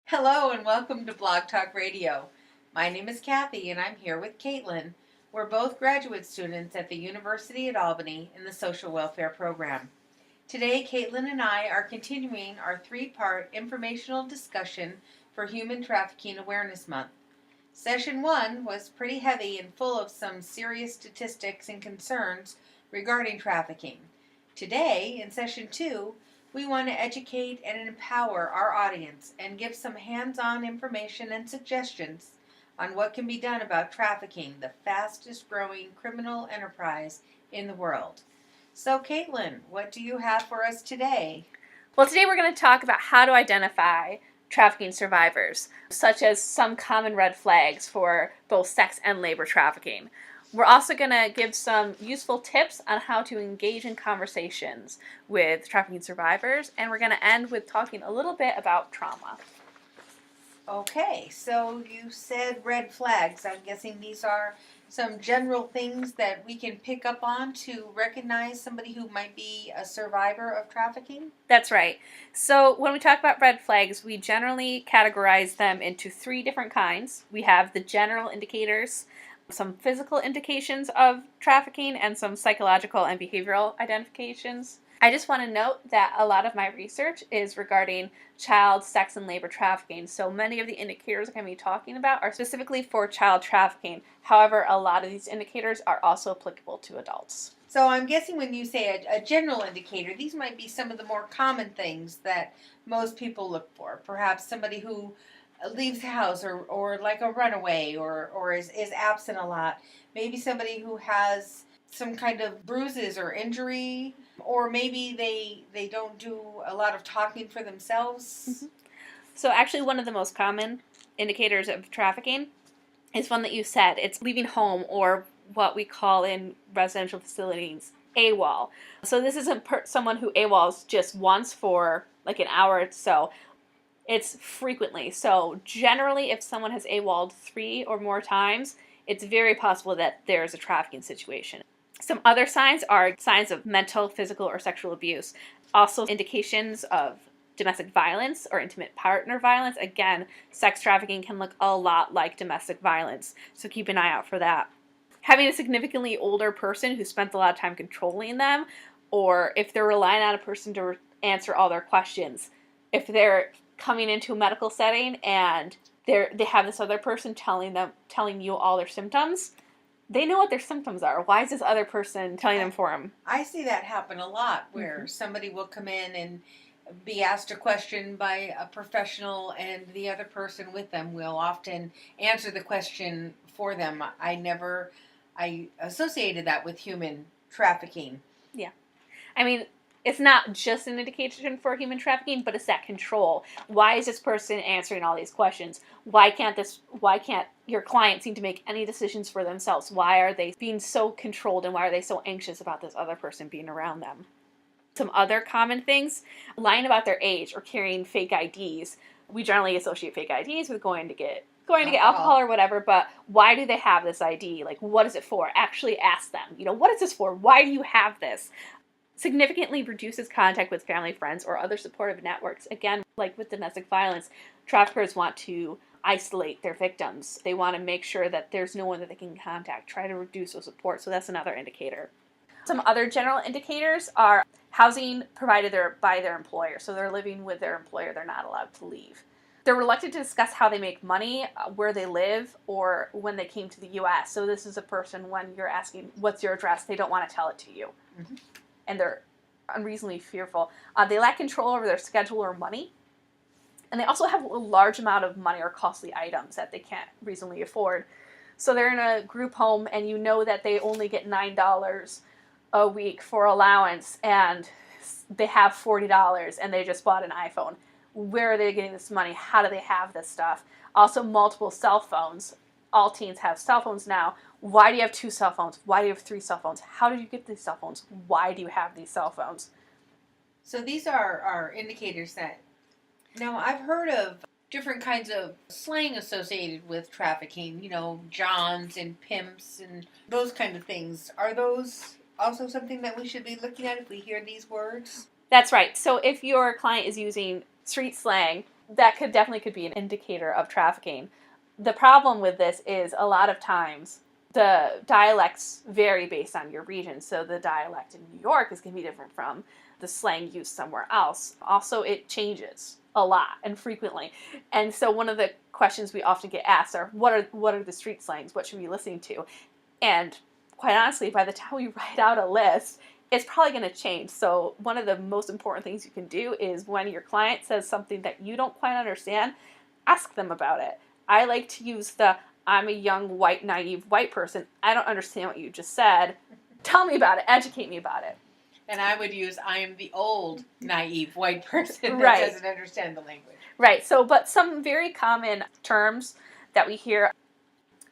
Hello and welcome to Blog Talk Radio. My name is Kathy and I'm here with Caitlin. We're both graduate students at the University at Albany in the Social Welfare Program. Today, Caitlin and I are continuing our three-part informational discussion for Human Trafficking Awareness Month. Session 1 was pretty heavy and full of some serious statistics and concerns regarding trafficking. Today, in Session 2, we want to educate and empower our audience and give some hands-on information and suggestions on what can be done about trafficking, the fastest growing criminal enterprise in the world. So, Caitlin, what do you have for us today? Well, today we're going to talk about how to identify trafficking survivors, such as some common red flags for both sex and labor trafficking. We're also going to give some useful tips on how to engage in conversations with trafficking survivors, and we're going to end with talking a little bit about trauma. Okay, so you said red flags. I'm guessing these are some general things that we can pick up on to recognize somebody who might be a survivor of trafficking? That's right. So when we talk about red flags, we generally categorize them into three different kinds. We have the general indicators, some physical indications of trafficking, and some psychological and behavioral identifications. I just want to note that a lot of my research is regarding child sex and labor trafficking, so many of the indicators I'm going to be talking about are specifically for child trafficking. However, a lot of these indicators are also applicable to adults. So I'm guessing when you say a general indicator, these might be some of the more common things that most people look for. Perhaps somebody who leaves the house or like a runaway or is absent a lot. Maybe somebody who has some kind of bruises or injury, or maybe they don't do a lot of talking for themselves. Mm-hmm. So actually one of the most common indicators of trafficking is one that you said. It's leaving home, or what we call in residential facilities AWOL. So this isn't someone who AWOLs just once for like an hour or so. It's frequently. So generally, if someone has AWOL'd 3 or more times, it's very possible that there's a trafficking situation. Some other signs are signs of mental, physical, or sexual abuse. Also indications of domestic violence or intimate partner violence. Again, sex trafficking can look a lot like domestic violence, so keep an eye out for that. Having a significantly older person who spent a lot of time controlling them, or if they're relying on a person to answer all their questions. If they're coming into a medical setting and they have this other person telling you all their symptoms, they know what their symptoms are. Why is this other person telling them for them? I see that happen a lot, where somebody will come in and be asked a question by a professional, and the other person with them will often answer the question for them. I associated that with human trafficking. Yeah. I mean, it's not just an indication for human trafficking, but it's that control. Why is this person answering all these questions? Why can't your client seem to make any decisions for themselves? Why are they being so controlled, and why are they so anxious about this other person being around them? Some other common things, lying about their age or carrying fake IDs. We generally associate fake IDs with going to get alcohol or whatever, but why do they have this ID? Like, what is it for? Actually ask them, what is this for? Why do you have this? Significantly reduces contact with family, friends, or other supportive networks. Again, like with domestic violence, traffickers want to isolate their victims. They want to make sure that there's no one that they can contact, try to reduce those support, so that's another indicator. Some other general indicators are housing provided by their employer. So they're living with their employer, they're not allowed to leave. They're reluctant to discuss how they make money, where they live, or when they came to the U.S. So this is a person, when you're asking, what's your address, they don't want to tell it to you. Mm-hmm. And they're unreasonably fearful. They lack control over their schedule or money. And they also have a large amount of money or costly items that they can't reasonably afford. So they're in a group home, and you know that they only get $9 a week for allowance, and they have $40, and they just bought an iPhone. Where are they getting this money? How do they have this stuff? Also, multiple cell phones. All teens have cell phones now. Why do you have 2 cell phones? Why do you have 3 cell phones? How did you get these cell phones? Why do you have these cell phones? So these are indicators that... Now, I've heard of different kinds of slang associated with trafficking, johns and pimps and those kind of things. Are those also something that we should be looking at if we hear these words? That's right. So if your client is using street slang, that could be an indicator of trafficking. The problem with this is a lot of times the dialects vary based on your region. So the dialect in New York is going to be different from the slang used somewhere else. Also, it changes a lot and frequently. And so one of the questions we often get asked are, what are the street slangs? What should we be listening to? And quite honestly, by the time we write out a list, it's probably going to change. So one of the most important things you can do is when your client says something that you don't quite understand, ask them about it. I like to use the, I'm a young, white, naive white person. I don't understand what you just said. Tell me about it. Educate me about it. And I would use, I am the old, naive white person that Right. doesn't understand the language. Right. So, but some very common terms that we hear,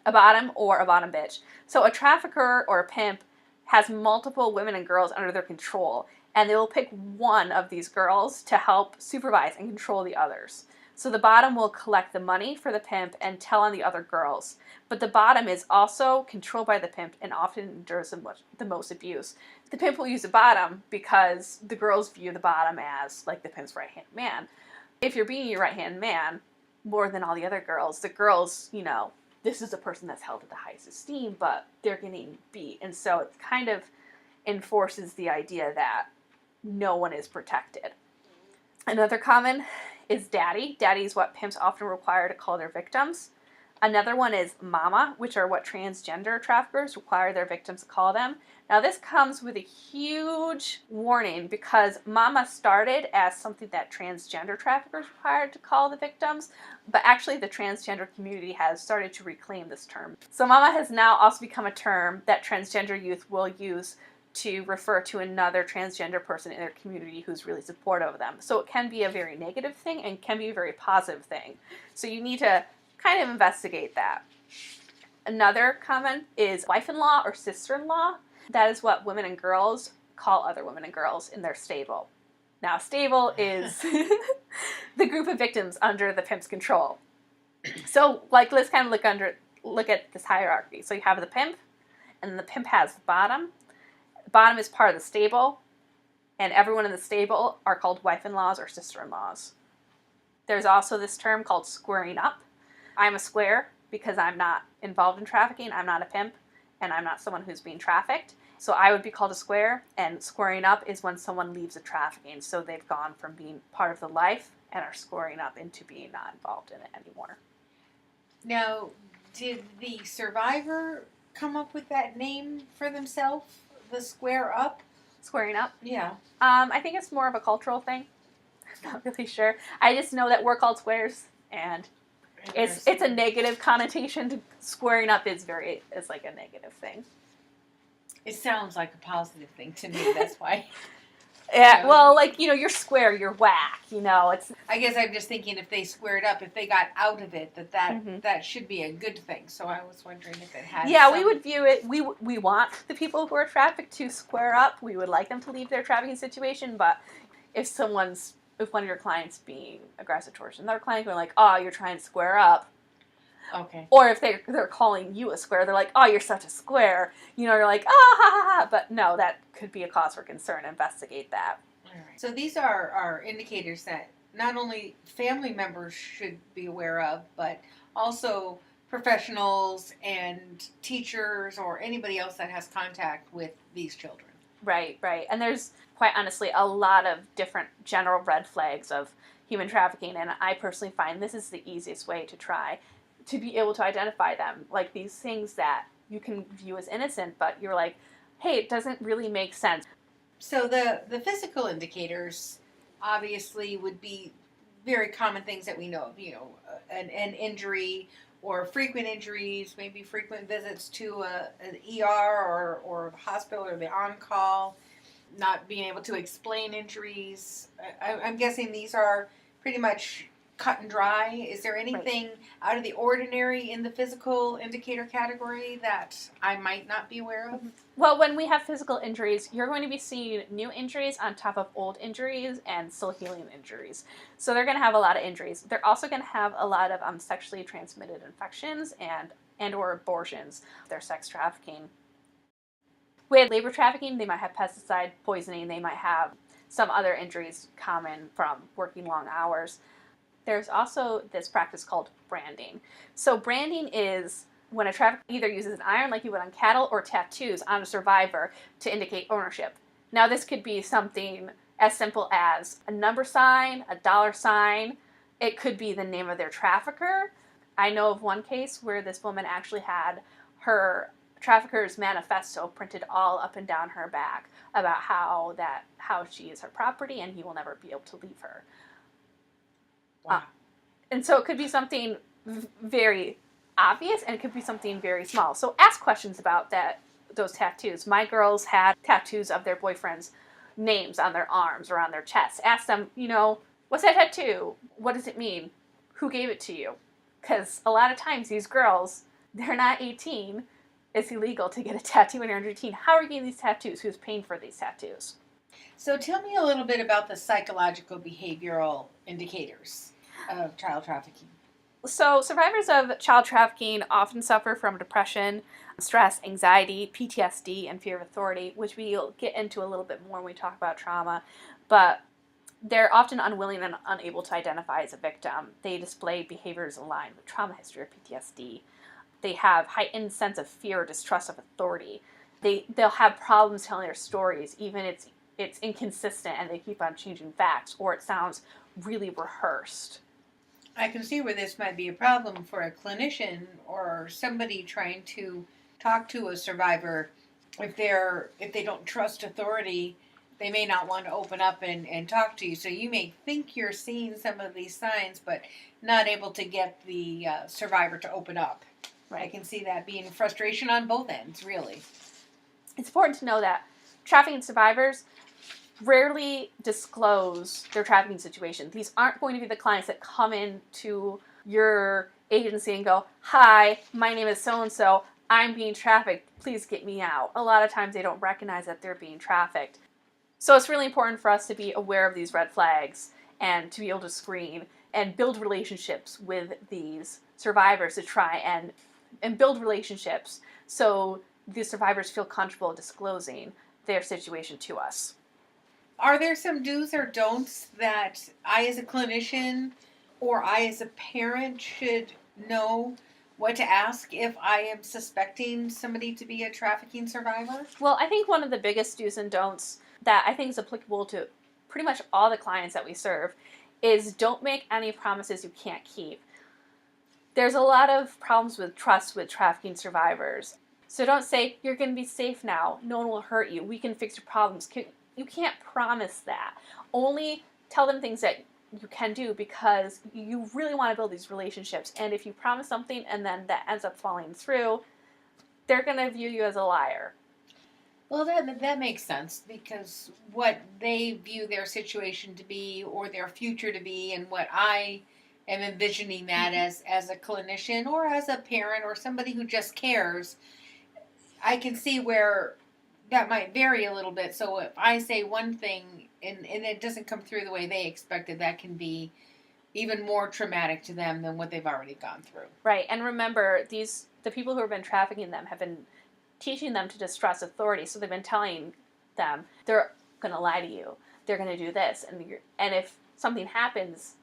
a bottom or a bottom bitch. So a trafficker or a pimp has multiple women and girls under their control, and they will pick one of these girls to help supervise and control the others. So the bottom will collect the money for the pimp and tell on the other girls. But the bottom is also controlled by the pimp and often endures the most abuse. The pimp will use the bottom because the girls view the bottom as like the pimp's right-hand man. If you're being your right-hand man more than all the other girls, the girls, this is a person that's held at the highest esteem, but they're getting beat. And so it kind of enforces the idea that no one is protected. Another common is daddy. Daddy is what pimps often require to call their victims. Another one is mama, which are what transgender traffickers require their victims to call them. Now this comes with a huge warning because mama started as something that transgender traffickers required to call the victims, but actually the transgender community has started to reclaim this term. So mama has now also become a term that transgender youth will use to refer to another transgender person in their community who's really supportive of them. So it can be a very negative thing and can be a very positive thing. So you need to kind of investigate that. Another comment is wife-in-law or sister-in-law. That is what women and girls call other women and girls in their stable. Now, stable is the group of victims under the pimp's control. So, let's kind of look at this hierarchy. So you have the pimp, and the pimp has the bottom. The bottom is part of the stable, and everyone in the stable are called wife-in-laws or sister-in-laws. There's also this term called squaring up. I'm a square because I'm not involved in trafficking. I'm not a pimp, and I'm not someone who's being trafficked. So I would be called a square, and squaring up is when someone leaves a trafficking. So they've gone from being part of the life and are squaring up into being not involved in it anymore. Now, did the survivor come up with that name for themselves, the square up? Squaring up? Yeah. I think it's more of a cultural thing. I'm not really sure. I just know that we're called squares, and it's a negative connotation. To squaring up is like a negative thing. It sounds like a positive thing to me. That's why. Yeah. Well, you're square, you're whack. It's. I guess I'm just thinking if they squared up, if they got out of it, that should be a good thing. So I was wondering if it had. Yeah, we would view it. We want the people who are trafficked to square up. We would like them to leave their trafficking situation, but if one of your clients being aggressive towards another client, going like, "Oh, you're trying to square up," okay. Or if they're calling you a square, they're like, "Oh, you're such a square," you're like, "Ah, ha, ha, ha." But no, that could be a cause for concern. Investigate that. All right. So these are indicators that not only family members should be aware of, but also professionals and teachers or anybody else that has contact with these children. Right. And there's, quite honestly, a lot of different general red flags of human trafficking, and I personally find this is the easiest way to try to be able to identify them. Like these things that you can view as innocent, but you're like, hey, it doesn't really make sense. So the physical indicators obviously would be very common things that we know of, an injury or frequent injuries, maybe frequent visits to an ER or hospital or the on-call, not being able to explain injuries. I'm guessing these are pretty much cut and dry. Is there anything out of the ordinary in the physical indicator category that I might not be aware of? Well, when we have physical injuries, you're going to be seeing new injuries on top of old injuries and still healing injuries. So they're going to have a lot of injuries. They're also going to have a lot of sexually transmitted infections and or abortions. They're sex trafficking. With labor trafficking, they might have pesticide poisoning. They might have some other injuries common from working long hours. There's also this practice called branding. So branding is when a trafficker either uses an iron like you would on cattle or tattoos on a survivor to indicate ownership. Now this could be something as simple as a number sign, a dollar sign. It could be the name of their trafficker. I know of one case where this woman actually had her trafficker's manifesto printed all up and down her back about how she is her property and he will never be able to leave her. Wow. And so it could be something very obvious and it could be something very small. So ask questions about those tattoos. My girls had tattoos of their boyfriends' names on their arms or on their chests. Ask them, what's that tattoo? What does it mean? Who gave it to you? Because a lot of times these girls, they're not 18. It's illegal to get a tattoo when you're under 18. How are you getting these tattoos? Who's paying for these tattoos? So tell me a little bit about the psychological behavioral indicators of child trafficking. So survivors of child trafficking often suffer from depression, stress, anxiety, PTSD, and fear of authority, which we'll get into a little bit more when we talk about trauma. But they're often unwilling and unable to identify as a victim. They display behaviors aligned with trauma history or PTSD. They have heightened sense of fear or distrust of authority. They'll have problems telling their stories, even it's inconsistent and they keep on changing facts, or it sounds really rehearsed. I can see where this might be a problem for a clinician or somebody trying to talk to a survivor. If they don't trust authority, they may not want to open up and talk to you. So you may think you're seeing some of these signs, but not able to get the survivor to open up. Right. I can see that being frustration on both ends, really. It's important to know that trafficking survivors rarely disclose their trafficking situation. These aren't going to be the clients that come into your agency and go, "Hi, my name is so-and-so. I'm being trafficked. Please get me out." A lot of times they don't recognize that they're being trafficked. So it's really important for us to be aware of these red flags and to be able to screen and build relationships with these survivors to try and build relationships so the survivors feel comfortable disclosing their situation to us. Are there some do's or don'ts that I as a clinician or I as a parent should know what to ask if I am suspecting somebody to be a trafficking survivor? Well, I think one of the biggest do's and don'ts that I think is applicable to pretty much all the clients that we serve is don't make any promises you can't keep. There's a lot of problems with trust with trafficking survivors. So don't say, "You're going to be safe now. No one will hurt you. We can fix your problems." You can't promise that. Only tell them things that you can do because you really want to build these relationships. And if you promise something and then that ends up falling through, they're going to view you as a liar. Well, that makes sense because what they view their situation to be or their future to be and what I am envisioning that as a clinician or as a parent or somebody who just cares, I can see where that might vary a little bit. So if I say one thing and it doesn't come through the way they expected, that can be even more traumatic to them than what they've already gone through. Right. And remember, the people who have been trafficking them have been teaching them to distrust authority. So they've been telling them they're going to lie to you. They're going to do this. And if something happens,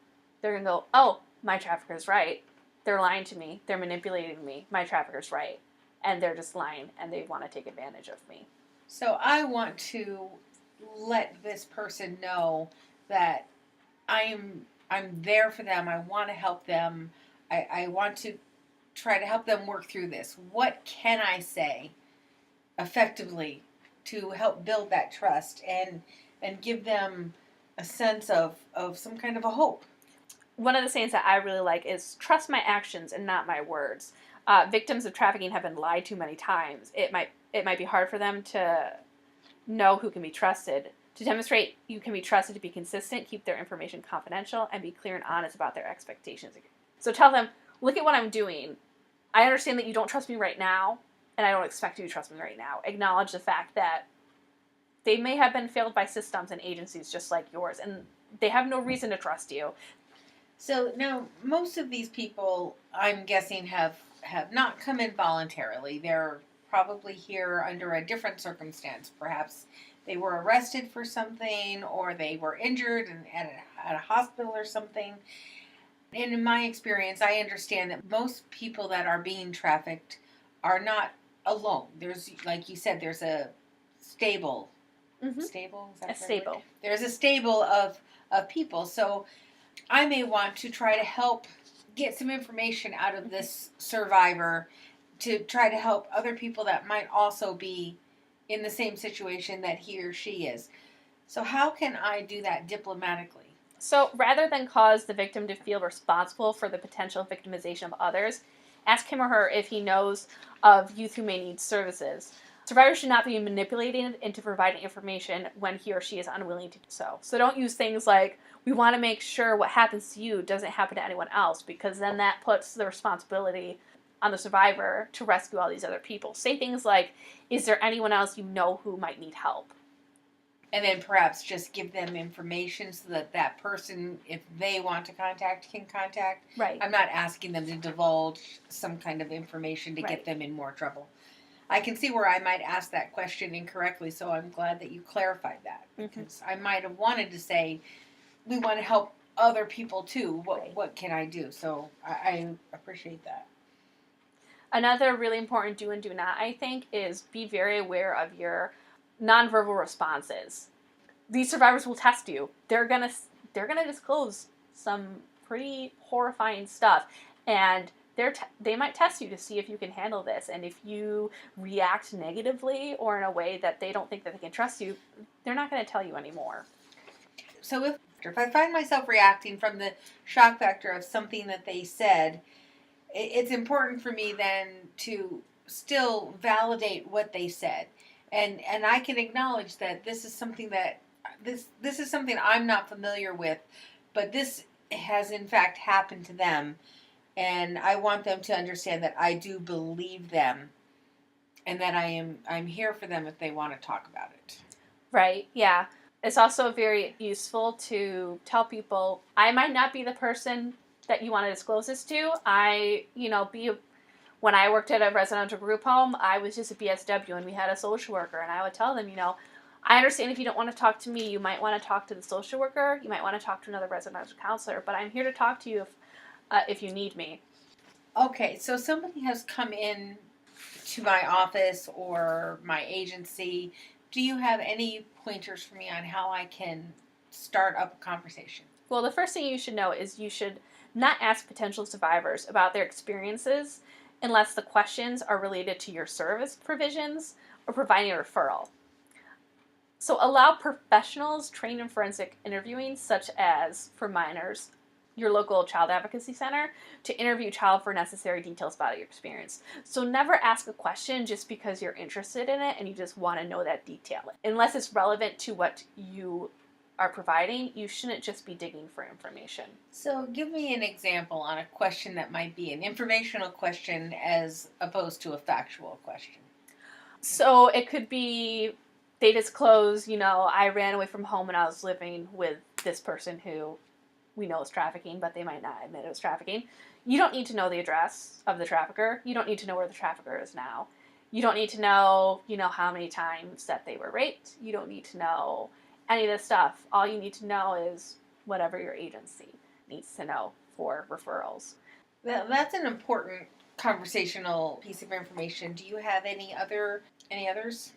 they're going to go, "Oh, my trafficker's right. They're lying to me. They're manipulating me. My trafficker's right." And they're just lying and they want to take advantage of me. So I want to let this person know that I'm there for them. I want to help them. I want to try to help them work through this. What can I say effectively to help build that trust and give them a sense of some kind of a hope? One of the sayings that I really like is trust my actions and not my words. Victims of trafficking have been lied to many times. It might be hard for them to know who can be trusted. To demonstrate you can be trusted, to be consistent, keep their information confidential, and be clear and honest about their expectations. So tell them, "Look at what I'm doing. I understand that you don't trust me right now, and I don't expect you to trust me right now." Acknowledge the fact that they may have been failed by systems and agencies just like yours, and they have no reason to trust you. So now, most of these people, I'm guessing, have not come in voluntarily. They're probably here under a different circumstance. Perhaps they were arrested for something, or they were injured and at a hospital or something. And in my experience, I understand that most people that are being trafficked are not alone. There's, like you said, there's a stable. Stable? Is that A stable. There's a stable of people. So I may want to try to help get some information out of this survivor to try to help other people that might also be in the same situation that he or she is. So how can I do that diplomatically? So rather than cause the victim to feel responsible for the potential victimization of others, ask him or her if he knows of youth who may need services. Survivors should not be manipulated into providing information when he or she is unwilling to do so. So don't use things like, we want to make sure what happens to you doesn't happen to anyone else, because then that puts the responsibility on the survivor to rescue all these other people. Say things like, is there anyone else you know who might need help? And then perhaps just give them information so that that person, if they want to contact, can contact. Right. I'm not asking them to divulge some kind of information to Right. get them in more trouble. I can see where I might ask that question incorrectly, so I'm glad that you clarified that. Because I might have wanted to say, we want to help other people too. What can I do? So I appreciate that. Another really important do and do not, I think, is be very aware of your nonverbal responses. These survivors will test you. They're gonna disclose some pretty horrifying stuff, and they might test you to see if you can handle this. And if you react negatively or in a way that they don't think that they can trust you, they're not going to tell you anymore. So if I find myself reacting from the shock factor of something that they said, it's important for me then to still validate what they said. And I can acknowledge that this is something that this is something I'm not familiar with, but this has in fact happened to them, and I want them to understand that I do believe them, and that I'm here for them if they want to talk about it. Right? Yeah. It's also very useful to tell people, I might not be the person that you want to disclose this to. When I worked at a residential group home, I was just a BSW, and we had a social worker, and I would tell them, I understand if you don't want to talk to me, you might want to talk to the social worker, you might want to talk to another residential counselor, but I'm here to talk to you if you need me. Okay, so somebody has come in to my office or my agency. Do you have any pointers for me on how I can start up a conversation? Well, the first thing you should know is you should not ask potential survivors about their experiences unless the questions are related to your service provisions or providing a referral. So allow professionals trained in forensic interviewing, such as, for minors, your local child advocacy center, to interview child for necessary details about your experience. So never ask a question just because you're interested in it and you just want to know that detail. Unless it's relevant to what you are providing, you shouldn't just be digging for information. So give me an example on a question that might be an informational question as opposed to a factual question. So it could be, they disclose, I ran away from home and I was living with this person who we know is trafficking, but they might not admit it was trafficking. You don't need to know the address of the trafficker. You don't need to know where the trafficker is now. You don't need to know, how many times that they were raped. You don't need to know any of this stuff. All you need to know is whatever your agency needs to know for referrals. That's an important conversational piece of information. Do you have any others?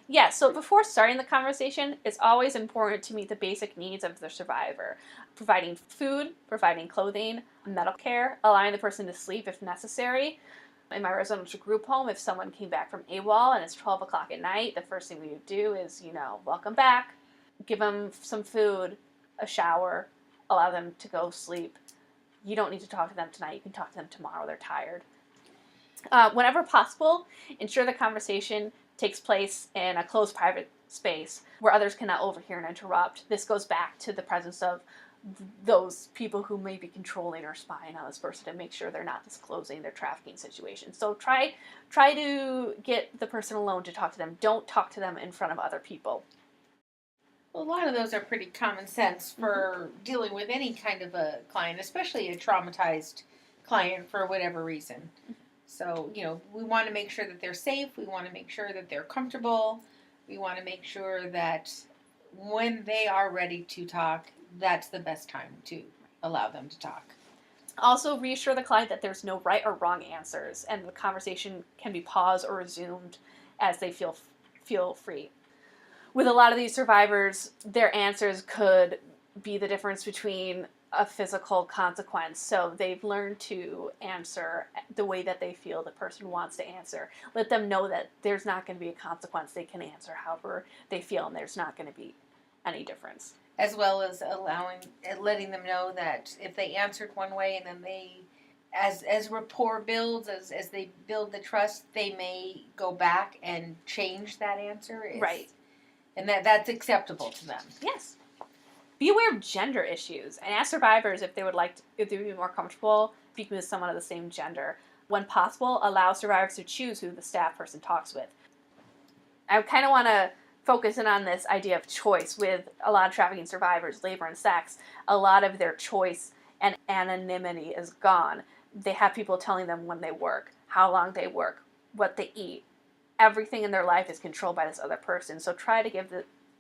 Yeah, so before starting the conversation, it's always important to meet the basic needs of the survivor. Providing food, providing clothing, medical care, allowing the person to sleep if necessary. In my residential group home, if someone came back from AWOL and it's 12 o'clock at night, the first thing we would do is, welcome back, give them some food, a shower, allow them to go sleep. You don't need to talk to them tonight. You can talk to them tomorrow. They're tired. Whenever possible, ensure the conversation takes place in a closed private space where others cannot overhear and interrupt. This goes back to the presence of those people who may be controlling or spying on this person to make sure they're not disclosing their trafficking situation. So try to get the person alone to talk to them. Don't talk to them in front of other people. Well, a lot of those are pretty common sense for dealing with any kind of a client, especially a traumatized client for whatever reason. So, we want to make sure that they're safe. We want to make sure that they're comfortable. We want to make sure that when they are ready to talk, that's the best time to allow them to talk. Also, reassure the client that there's no right or wrong answers, and the conversation can be paused or resumed as they feel free. With a lot of these survivors, their answers could be the difference between a physical consequence. So they've learned to answer the way that they feel the person wants to answer. Let them know that there's not going to be a consequence. They can answer however they feel, and there's not going to be any difference. As well as letting them know that if they answered one way and then they, as rapport builds, as they build the trust, they may go back and change that answer. Right. And that's acceptable to them. Yes. Be aware of gender issues and ask survivors if they would be more comfortable speaking with someone of the same gender. When possible, allow survivors to choose who the staff person talks with. I kind of want to focus in on this idea of choice with a lot of trafficking survivors, labor and sex. A lot of their choice and anonymity is gone. They have people telling them when they work, how long they work, what they eat. Everything in their life is controlled by this other person. So try to give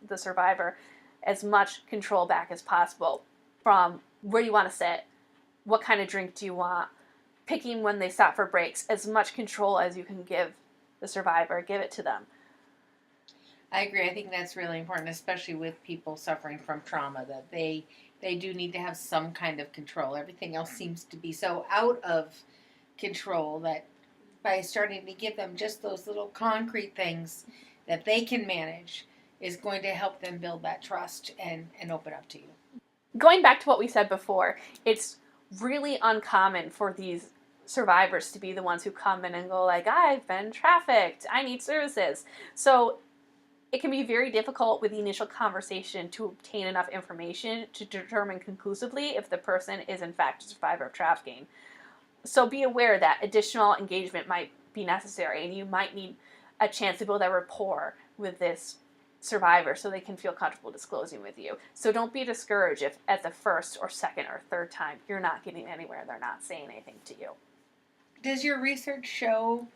the survivor as much control back as possible, from where you want to sit, what kind of drink do you want, picking when they stop for breaks. As much control as you can give the survivor, give it to them. I agree. I think that's really important, especially with people suffering from trauma, that they do need to have some kind of control. Everything else seems to be so out of control that by starting to give them just those little concrete things that they can manage is going to help them build that trust and open up to you. Going back to what we said before, it's really uncommon for these survivors to be the ones who come in and go like, I've been trafficked, I need services. So it can be very difficult with the initial conversation to obtain enough information to determine conclusively if the person is in fact a survivor of trafficking. So be aware that additional engagement might be necessary, and you might need a chance to build that rapport with this survivor so they can feel comfortable disclosing with you. So don't be discouraged if at the first or second or third time you're not getting anywhere, they're not saying anything to you. Does your research show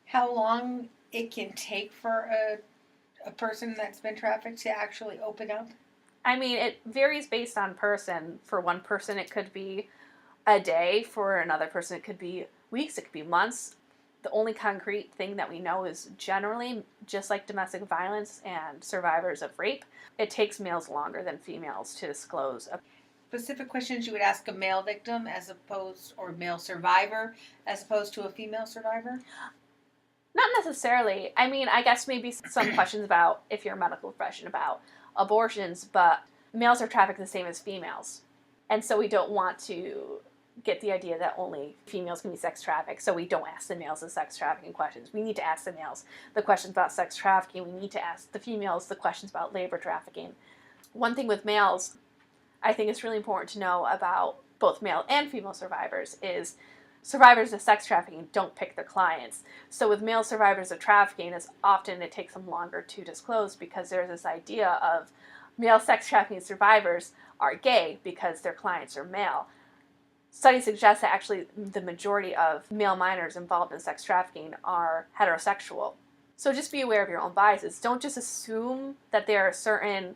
how long it can take for a person that's been trafficked to actually open up? I mean, it varies based on person. For one person, it could be a day. For another person, it could be weeks. It could be months. The only concrete thing that we know is generally, just like domestic violence and survivors of rape, it takes males longer than females to disclose. Specific questions you would ask a male victim or male survivor as opposed to a female survivor? Not necessarily. I mean, I guess maybe some questions about, if you're a medical profession, about abortions, but males are trafficked the same as females. And so we don't want to get the idea that only females can be sex trafficked, so we don't ask the males the sex trafficking questions. We need to ask the males the questions about sex trafficking. We need to ask the females the questions about labor trafficking. One thing with males, I think it's really important to know about both male and female survivors is survivors of sex trafficking don't pick their clients. So with male survivors of trafficking, it takes them longer to disclose because there's this idea of male sex trafficking survivors are gay because their clients are male. Studies suggest that actually the majority of male minors involved in sex trafficking are heterosexual. So just be aware of your own biases. Don't just assume that they're a certain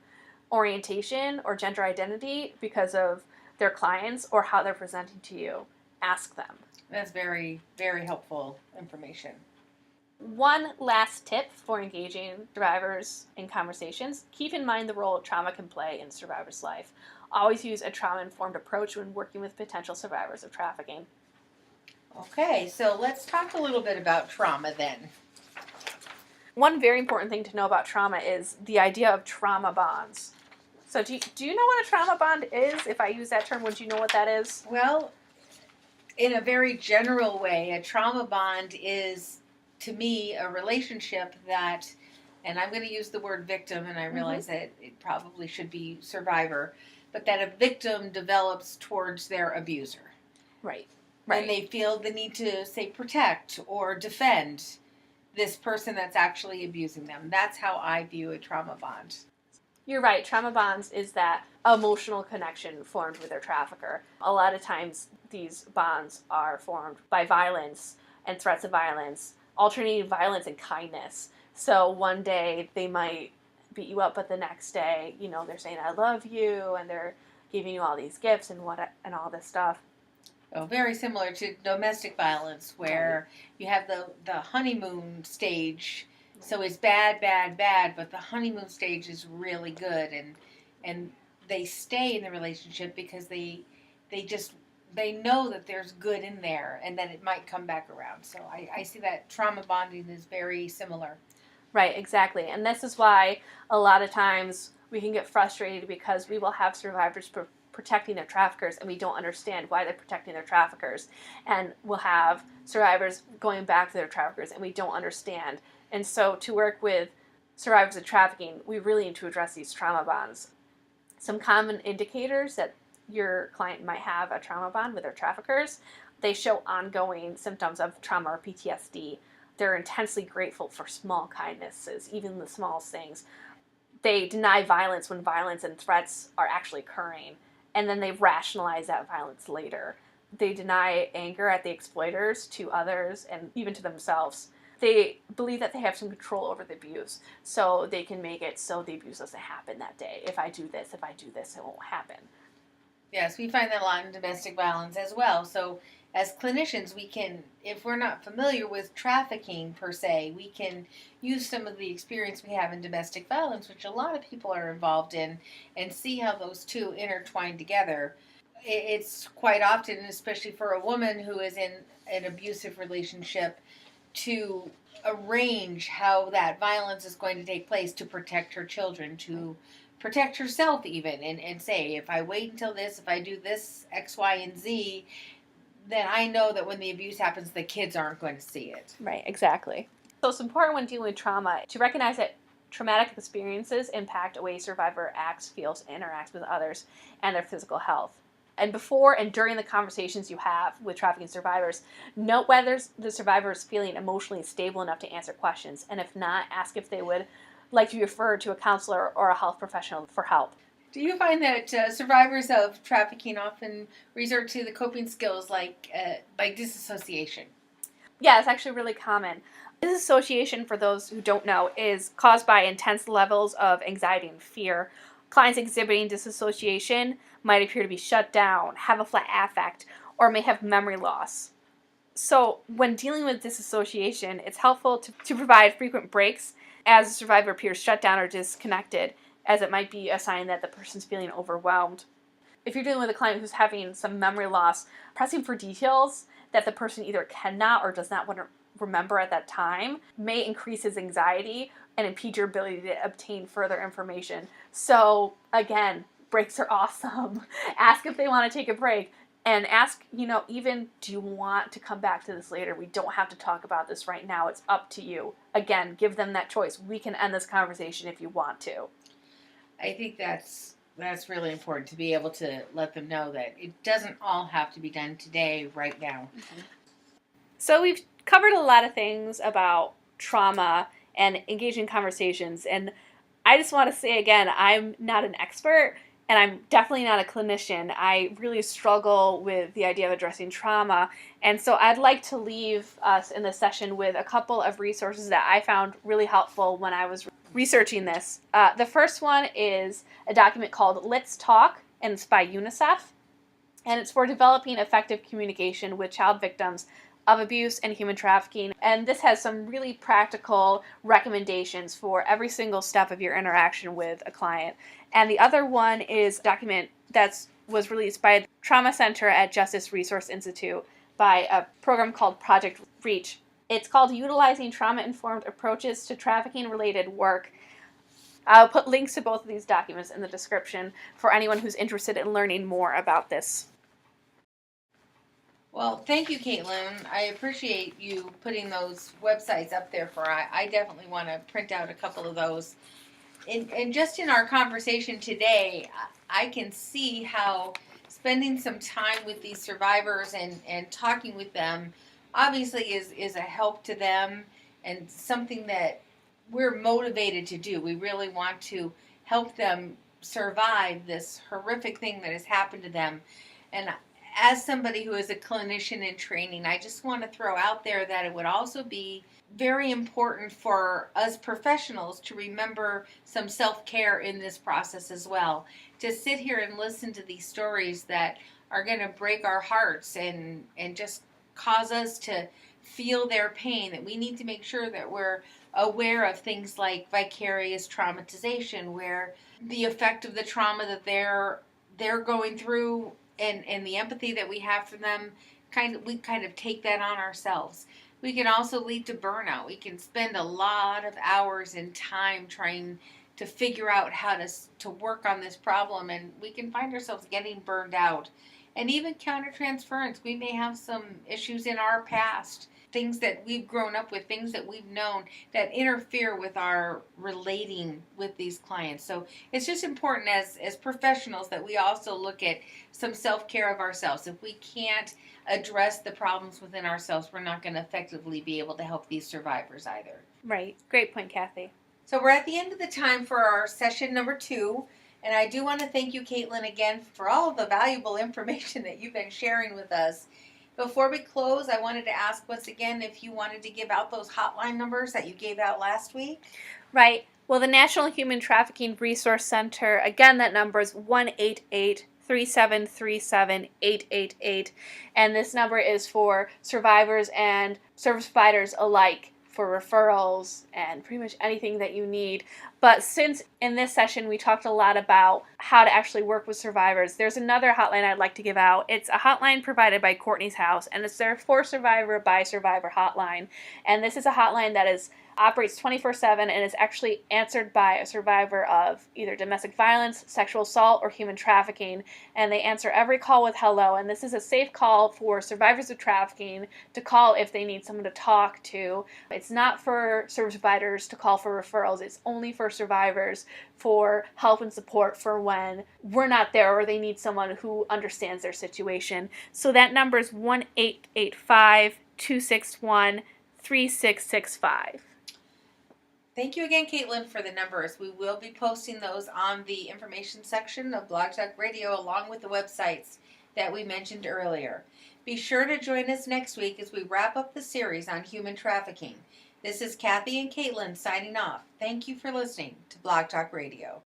orientation or gender identity because of their clients or how they're presenting to you. Ask them. That's very, very helpful information. One last tip for engaging survivors in conversations: keep in mind the role trauma can play in a survivor's life. Always use a trauma-informed approach when working with potential survivors of trafficking. Okay, so let's talk a little bit about trauma then. One very important thing to know about trauma is the idea of trauma bonds. So do you know what a trauma bond is? If I use that term, would you know what that is? Well, in a very general way, a trauma bond is, to me, a relationship that, and I'm going to use the word victim, and I realize that it probably should be survivor, but that a victim develops towards their abuser. Right. And they feel the need to, say, protect or defend this person that's actually abusing them. That's how I view a trauma bond. You're right. Trauma bonds is that emotional connection formed with their trafficker. A lot of times these bonds are formed by violence and threats of violence, alternating violence and kindness. So one day they might beat you up, but the next day, they're saying, I love you, and they're giving you all these gifts and all this stuff. Oh, very similar to domestic violence, where you have the honeymoon stage. So it's bad, bad, bad, but the honeymoon stage is really good, and they stay in the relationship because they just they know that there's good in there, and then it might come back around. So I see that trauma bonding is very similar. Right, exactly. And this is why a lot of times we can get frustrated because we will have survivors protecting their traffickers and we don't understand why they're protecting their traffickers. And we'll have survivors going back to their traffickers and we don't understand. And so to work with survivors of trafficking, we really need to address these trauma bonds. Some common indicators that your client might have a trauma bond with their traffickers: they show ongoing symptoms of trauma or PTSD. They're intensely grateful for small kindnesses, even the smallest things. They deny violence when violence and threats are actually occurring, and then they rationalize that violence later. They deny anger at the exploiters, to others, and even to themselves. They believe that they have some control over the abuse, so they can make it so the abuse doesn't happen that day. If I do this, it won't happen. Yes, we find that a lot in domestic violence as well. So as clinicians, we can, if we're not familiar with trafficking per se, we can use some of the experience we have in domestic violence, which a lot of people are involved in, and see how those two intertwine together. It's quite often, especially for a woman who is in an abusive relationship, to arrange how that violence is going to take place to protect her children, to protect herself even, and say, if I wait until this, if I do this X, Y, and Z, then I know that when the abuse happens, the kids aren't going to see it. Right, exactly. So it's important when dealing with trauma to recognize that traumatic experiences impact the way a survivor acts, feels, and interacts with others and their physical health. And before and during the conversations you have with trafficking survivors, note whether the survivor is feeling emotionally stable enough to answer questions. And if not, ask if they would like to be referred to a counselor or a health professional for help. Do you find that survivors of trafficking often resort to the coping skills like disassociation? Yeah, it's actually really common. Disassociation, for those who don't know, is caused by intense levels of anxiety and fear. Clients exhibiting disassociation might appear to be shut down, have a flat affect, or may have memory loss. So when dealing with disassociation, it's helpful to provide frequent breaks as the survivor appears shut down or disconnected, as it might be a sign that the person's feeling overwhelmed. If you're dealing with a client who's having some memory loss, pressing for details that the person either cannot or does not want to remember at that time may increase his anxiety and impede your ability to obtain further information. So again, breaks are awesome. Ask if they want to take a break. And ask, even, do you want to come back to this later? We don't have to talk about this right now. It's up to you. Again, give them that choice. We can end this conversation if you want to. I think that's really important, to be able to let them know that it doesn't all have to be done today, right now. Mm-hmm. So we've covered a lot of things about trauma and engaging conversations. And I just want to say again, I'm not an expert. And I'm definitely not a clinician. I really struggle with the idea of addressing trauma. And so I'd like to leave us in this session with a couple of resources that I found really helpful when I was researching this. The first one is a document called Let's Talk, and it's by UNICEF. And it's for developing effective communication with child victims of abuse and human trafficking. And this has some really practical recommendations for every single step of your interaction with a client. And the other one is a document that was released by the Trauma Center at Justice Resource Institute by a program called Project REACH. It's called Utilizing Trauma-Informed Approaches to Trafficking-Related Work. I'll put links to both of these documents in the description for anyone who's interested in learning more about this. Well, thank you, Caitlin. I appreciate you putting those websites up there for. I definitely want to print out a couple of those. And just in our conversation today, I can see how spending some time with these survivors and talking with them obviously is a help to them and something that we're motivated to do. We really want to help them survive this horrific thing that has happened to them. And as somebody who is a clinician in training, I just want to throw out there that it would also be very important for us professionals to remember some self-care in this process as well. To sit here and listen to these stories that are going to break our hearts and just cause us to feel their pain, that we need to make sure that we're aware of things like vicarious traumatization, where the effect of the trauma that they're going through, and the empathy that we have for them, we kind of take that on ourselves. We can also lead to burnout. We can spend a lot of hours and time trying to figure out how to work on this problem, and we can find ourselves getting burned out. And even countertransference, we may have some issues in our past, things that we've grown up with, things that we've known that interfere with our relating with these clients. So it's just important as professionals that we also look at some self-care of ourselves. If we can't address the problems within ourselves, we're not going to effectively be able to help these survivors either. Right. Great point, Kathy. So we're at the end of the time for our session number 2. And I do want to thank you, Caitlin, again for all of the valuable information that you've been sharing with us. Before we close, I wanted to ask once again if you wanted to give out those hotline numbers that you gave out last week. Right. Well, the National Human Trafficking Resource Center, again, that number is 1-888-3737-888. And this number is for survivors and service providers alike, for referrals and pretty much anything that you need. But since in this session we talked a lot about how to actually work with survivors, there's another hotline I'd like to give out. It's a hotline provided by Courtney's House, and it's their For Survivor by Survivor hotline. And this is a hotline that operates 24/7 and is actually answered by a survivor of either domestic violence, sexual assault, or human trafficking. And they answer every call with hello. And this is a safe call for survivors of trafficking to call if they need someone to talk to. It's not for service providers to call for referrals. It's only for survivors for help and support for when we're not there or they need someone who understands their situation. So that number is 1-885-261-3665. Thank you again, Caitlin, for the numbers. We will be posting those on the information section of Blog Talk Radio along with the websites that we mentioned earlier. Be sure to join us next week as we wrap up the series on human trafficking. This is Kathy and Caitlin signing off. Thank you for listening to Blog Talk Radio.